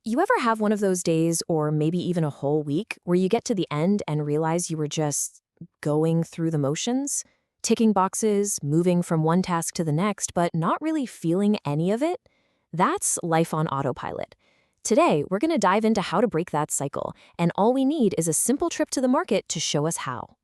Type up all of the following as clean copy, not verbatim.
You ever have one of those days, or maybe even a whole week, where you get to the end and realize you were just going through the motions? Ticking boxes, moving from one task to the next, but not really feeling any of it? That's life on autopilot. Today, we're going to dive into how to break that cycle, and all we need is a simple trip to the market to show us how.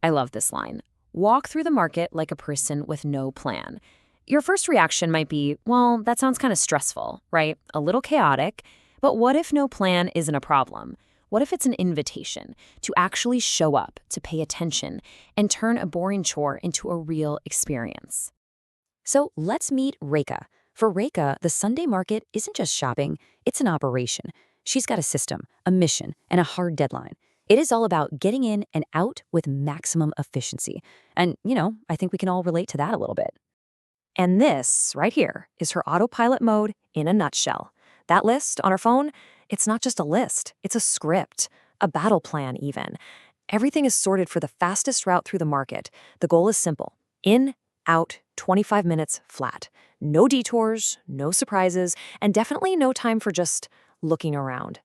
I love this line. Walk through the market like a person with no plan. Your first reaction might be, well, that sounds kind of stressful, right? A little chaotic. But what if no plan isn't a problem? What if it's an invitation to actually show up, to pay attention, and turn a boring chore into a real experience? So let's meet Rekha. For Rekha, the Sunday market isn't just shopping, it's an operation. She's got a system, a mission, and a hard deadline. It is all about getting in and out with maximum efficiency. And, I think we can all relate to that a little bit. And this, right here, is her autopilot mode in a nutshell. That list on her phone, it's not just a list, it's a script, a battle plan even. Everything is sorted for the fastest route through the market. The goal is simple. In, out, 25 minutes flat. No detours, no surprises, and definitely no time for just looking around.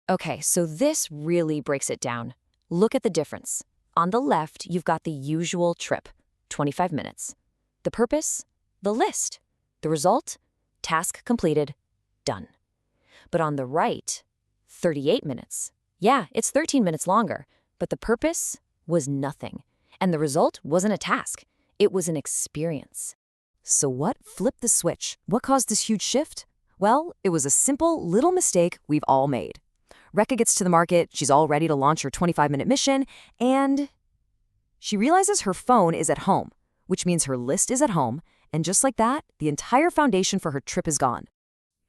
Okay, so this really breaks it down. Look at the difference. On the left, you've got the usual trip, 25 minutes. The purpose? The list. The result? Task completed, done. But on the right, 38 minutes. Yeah, it's 13 minutes longer, but the purpose was nothing. And the result wasn't a task. It was an experience. So what flipped the switch? What caused this huge shift? Well, it was a simple little mistake we've all made. Rekha gets to the market, she's all ready to launch her 25-minute mission, and she realizes her phone is at home, which means her list is at home, and just like that, the entire foundation for her trip is gone.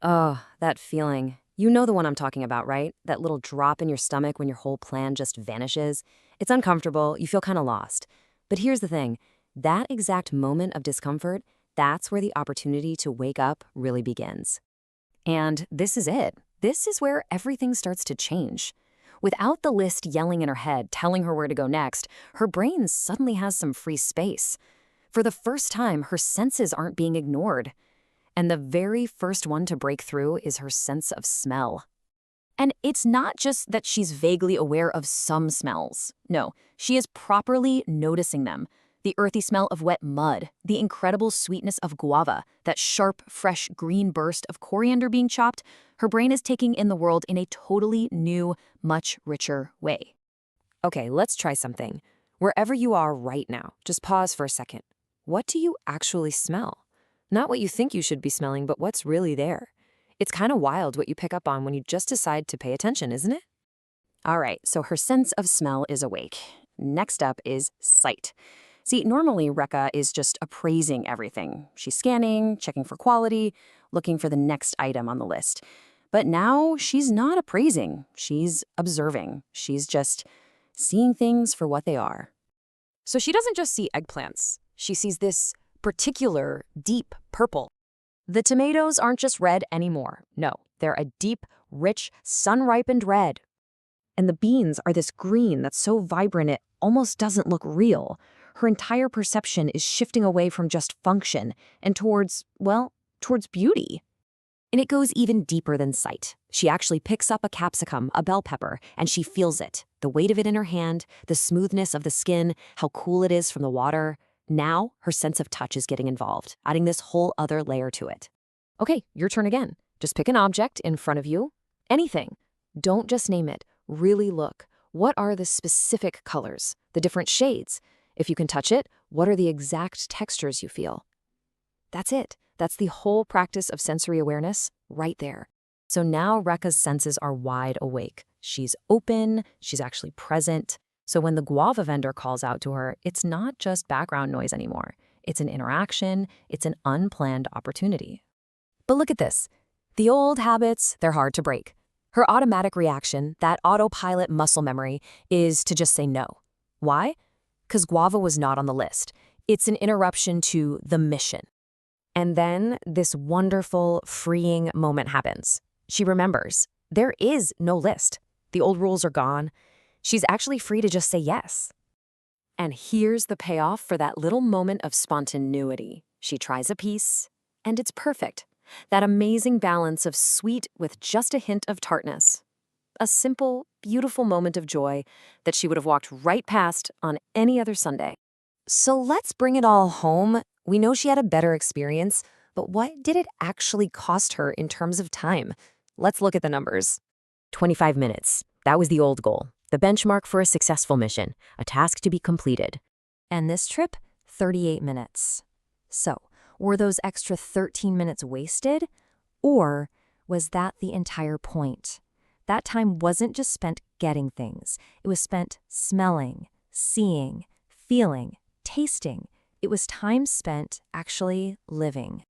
Oh, that feeling. You know the one I'm talking about, right? That little drop in your stomach when your whole plan just vanishes. It's uncomfortable, you feel kind of lost. But here's the thing, that exact moment of discomfort, that's where the opportunity to wake up really begins. And this is it. This is where everything starts to change. Without the list yelling in her head, telling her where to go next, her brain suddenly has some free space. For the first time, her senses aren't being ignored. And the very first one to break through is her sense of smell. And it's not just that she's vaguely aware of some smells. No, she is properly noticing them. The earthy smell of wet mud, the incredible sweetness of guava, that sharp, fresh green burst of coriander being chopped. Her brain is taking in the world in a totally new, much richer way. Okay, let's try something. Wherever you are right now, just pause for a second. What do you actually smell? Not what you think you should be smelling, but what's really there. It's kind of wild what you pick up on when you just decide to pay attention, isn't it? All right, so her sense of smell is awake. Next up is sight. See, normally Rekha is just appraising everything. She's scanning, checking for quality, looking for the next item on the list. But now she's not appraising, she's observing. She's just seeing things for what they are. So she doesn't just see eggplants. She sees this particular deep purple. The tomatoes aren't just red anymore. No, they're a deep, rich, sun-ripened red. And the beans are this green that's so vibrant it almost doesn't look real. Her entire perception is shifting away from just function and towards beauty. And it goes even deeper than sight. She actually picks up a capsicum, a bell pepper, and she feels it. The weight of it in her hand, the smoothness of the skin, how cool it is from the water. Now, her sense of touch is getting involved, adding this whole other layer to it. Okay, your turn again. Just pick an object in front of you. Anything. Don't just name it. Really look. What are the specific colors? The different shades? If you can touch it, what are the exact textures you feel? That's it. That's the whole practice of sensory awareness right there. So now Rekha's senses are wide awake. She's open, she's actually present. So when the guava vendor calls out to her, it's not just background noise anymore. It's an interaction, it's an unplanned opportunity. But look at this. The old habits, they're hard to break. Her automatic reaction, that autopilot muscle memory, is to just say no. Why? Because guava was not on the list. It's an interruption to the mission. And then this wonderful, freeing moment happens. She remembers, there is no list. The old rules are gone. She's actually free to just say yes. And here's the payoff for that little moment of spontaneity. She tries a piece, and it's perfect. That amazing balance of sweet with just a hint of tartness. A simple, beautiful moment of joy that she would have walked right past on any other Sunday. So let's bring it all home. We know she had a better experience, but what did it actually cost her in terms of time? Let's look at the numbers. 25 minutes. That was the old goal, the benchmark for a successful mission, a task to be completed. And this trip, 38 minutes. So, were those extra 13 minutes wasted? Or was that the entire point? That time wasn't just spent getting things. It was spent smelling, seeing, feeling, tasting. It was time spent actually living.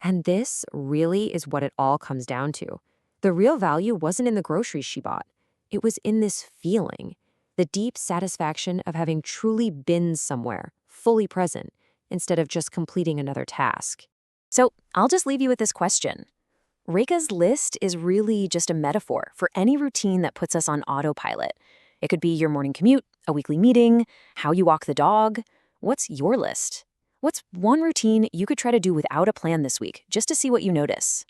And this really is what it all comes down to. The real value wasn't in the groceries she bought. It was in this feeling, the deep satisfaction of having truly been somewhere, fully present, instead of just completing another task. So I'll just leave you with this question. Rekha's list is really just a metaphor for any routine that puts us on autopilot. It could be your morning commute, a weekly meeting, how you walk the dog. What's your list? What's one routine you could try to do without a plan this week, just to see what you notice?